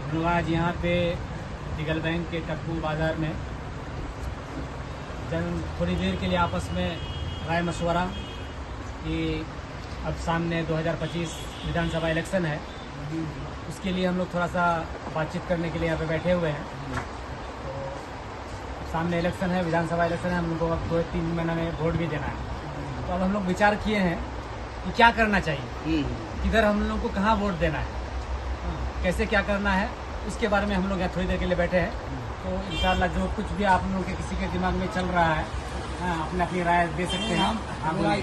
हम लोग आज यहाँ पे लीगल बैंक के टप्पू बाज़ार में थोड़ी देर के लिए आपस में राय मशवरा कि अब सामने 2025 विधानसभा इलेक्शन है, उसके लिए हम लोग थोड़ा सा बातचीत करने के लिए यहाँ पे बैठे हुए हैं। तो सामने इलेक्शन है, विधानसभा इलेक्शन है, हम लोग को अब 2-3 महीने में वोट भी देना है। तो अब हम लोग विचार किए हैं कि क्या करना चाहिए, किधर हम लोग को कहाँ वोट देना है, कैसे क्या करना है, उसके बारे में हम लोग यहाँ थोड़ी देर के लिए बैठे हैं। तो इंशाल्लाह जो कुछ भी आप लोगों के किसी के दिमाग में चल रहा है, अपने अपनी राय दे सकते हैं। मेरा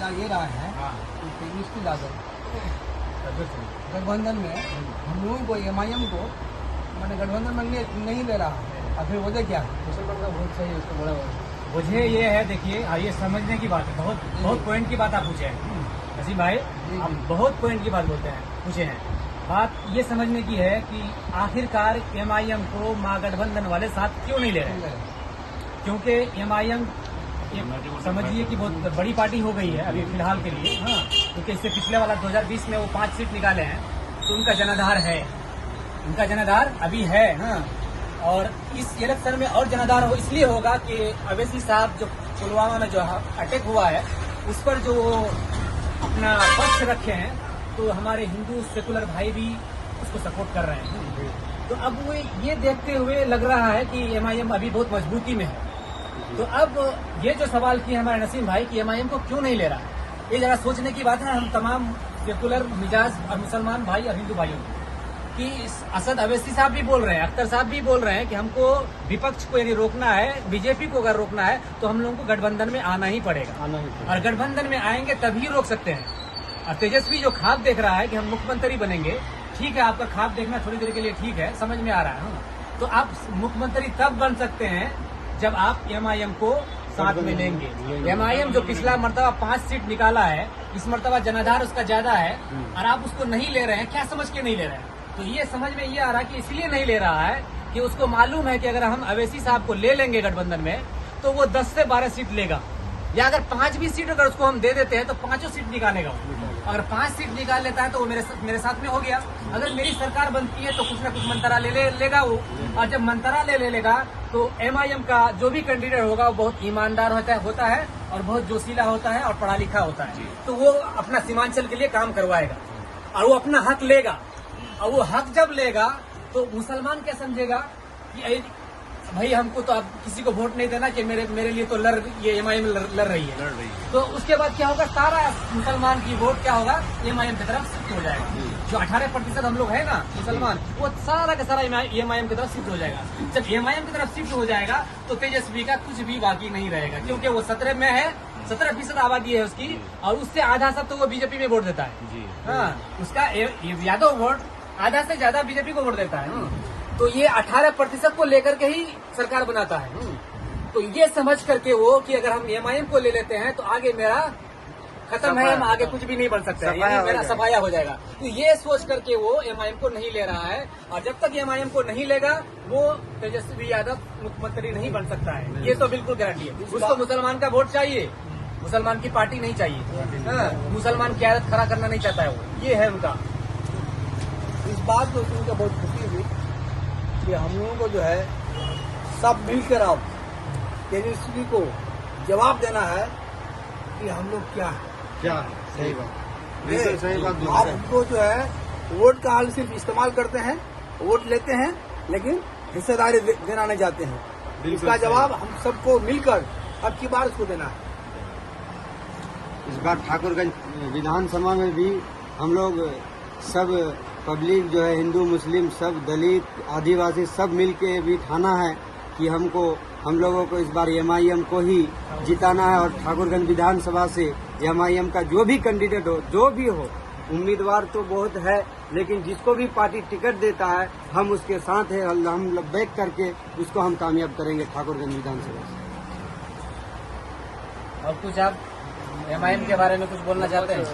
ये राय है कि तेजस्वी की लागत गठबंधन में हम लोगों को MIM को मैंने गठबंधन में नहीं ले रहा है। और फिर वजह क्या है? मुसलमान का वोट चाहिए, उसको बड़ा मुझे ये है, देखिए ये समझने की बात है, बहुत पॉइंट की बात आप पूछे हैं नसीम भाई, आप बहुत पॉइंट की बात पूछे हैं। बात ये समझने की है कि आखिरकार MIM को महागठबंधन वाले साथ क्यों नहीं ले रहे हैं। क्योंकि MIM समझिए कि बहुत बड़ी पार्टी हो गई है अभी फिलहाल के लिए, क्योंकि इससे पिछले वाला 2020 में वो 5 सीट निकाले हैं, तो उनका जनाधार है, उनका जनाधार अभी है। और इस इलेक्शन में और जनाधार हो इसलिए होगा कि अवैसी साहब जो पुलवामा में जो अटैक हुआ है उस पर जो अपना पक्ष रखे हैं, तो हमारे हिंदू सेकुलर भाई भी उसको सपोर्ट कर रहे हैं। तो अब वो ये देखते हुए लग रहा है कि MIM अभी बहुत मजबूती में है। तो अब ये जो सवाल किए हमारे नसीम भाई कि MIM को क्यों नहीं ले रहा है, ये जरा सोचने की बात है हम तमाम सेकुलर मिजाज और मुसलमान भाई और हिंदू भाइयों कि असद अवैसी साहब भी बोल रहे हैं, अख्तर साहब भी बोल रहे हैं कि हमको विपक्ष को यदि रोकना है, बीजेपी को अगर रोकना है तो हम लोगों को गठबंधन में आना ही पड़ेगा, और गठबंधन में आएंगे तभी रोक सकते हैं। और तेजस्वी जो ख्वाब देख रहा है कि हम मुख्यमंत्री बनेंगे, ठीक है, आपका ख्वाब देखना थोड़ी देर के लिए ठीक है, समझ में आ रहा है। तो आप मुख्यमंत्री तब बन सकते हैं जब आप MIM को साथ में लेंगे। MIM जो पिछला मर्तबा 5 सीट निकाला है, इस मर्तबा जनाधार उसका ज्यादा है, और आप उसको नहीं ले रहे हैं, क्या समझ के नहीं ले रहे हैं? तो ये समझ में ये आ रहा है कि इसलिए नहीं ले रहा है कि उसको मालूम है कि अगर हम अवैसी साहब को ले लेंगे गठबंधन में तो वो 10 से 12 सीट लेगा, या अगर 5 भी सीट अगर उसको हम दे देते हैं तो 5 सीट निकालेगा। अगर 5 सीट निकाल लेता है तो वो मेरे साथ में हो गया। अगर मेरी सरकार बनती है तो कुछ ना कुछ मंत्रा लेगा वो, और जब मंत्रा ले लेगा तो MIM का जो भी कैंडिडेट होगा वो बहुत ईमानदार होता है और बहुत जोशीला होता है और पढ़ा लिखा होता है, तो वो अपना सीमांचल के लिए काम करवाएगा और वो अपना हक लेगा। और वो हक जब लेगा तो मुसलमान क्या समझेगा कि भाई हमको तो अब किसी को वोट नहीं देना कि मेरे लिए तो ये MIM लड़ रही है। तो उसके बाद क्या होगा, सारा मुसलमान की वोट क्या होगा, MIM की तरफ शिफ्ट हो जाएगा। जो 18% हम लोग है ना मुसलमान, वो सारा का सारा MIM की तरफ शिफ्ट हो जाएगा। जब MIM की तरफ शिफ्ट हो जाएगा तो तेजस्वी का कुछ भी बाकी नहीं रहेगा, क्योंकि वो 17 में है, 17% आबादी है उसकी, और उससे आधा सब तो वो बीजेपी में वोट देता है। उसका यादव वोट आधा से ज्यादा बीजेपी को वोट देता है। तो ये 18% को लेकर के ही सरकार बनाता है। तो ये समझ करके वो कि अगर हम MIM को ले लेते हैं तो आगे मेरा खत्म है, हम आगे कुछ भी नहीं बन सकते, मेरा सफाया हो जाएगा। तो ये सोच करके वो MIM को नहीं ले रहा है, और जब तक MIM को नहीं लेगा वो तेजस्वी यादव मुख्यमंत्री नहीं बन सकता है, ये तो बिल्कुल गारंटी है। उसको मुसलमान का वोट चाहिए, मुसलमान की पार्टी नहीं चाहिए, मुसलमान की आदत खड़ा करना नहीं चाहता है वो, ये है उनका। इस बात को सुनकर बहुत खुशी हुई कि हम लोगों को जो है सब मिलकर अब तेजस्वी को जवाब देना है कि हम लोग क्या सही बात आप उनको जो है वोट का हाल सिर्फ इस्तेमाल करते हैं, वोट लेते हैं, लेकिन हिस्सेदारी देना नहीं चाहते हैं। इसका जवाब हम सबको मिलकर अब की बार उसको देना है। इस बार ठाकुरगंज विधानसभा में भी हम लोग सब पब्लिक जो है, हिंदू मुस्लिम सब, दलित आदिवासी सब मिलके भी ठाना है कि हम लोगों को इस बार MIM को ही जिताना है। और ठाकुरगंज विधानसभा से MIM का जो भी कैंडिडेट हो, जो भी हो, उम्मीदवार तो बहुत है, लेकिन जिसको भी पार्टी टिकट देता है हम उसके साथ है, हम बैक करके उसको हम कामयाब करेंगे ठाकुरगंज विधानसभा से। और कुछ आप MIM के बारे में कुछ बोलना चाहते हैं?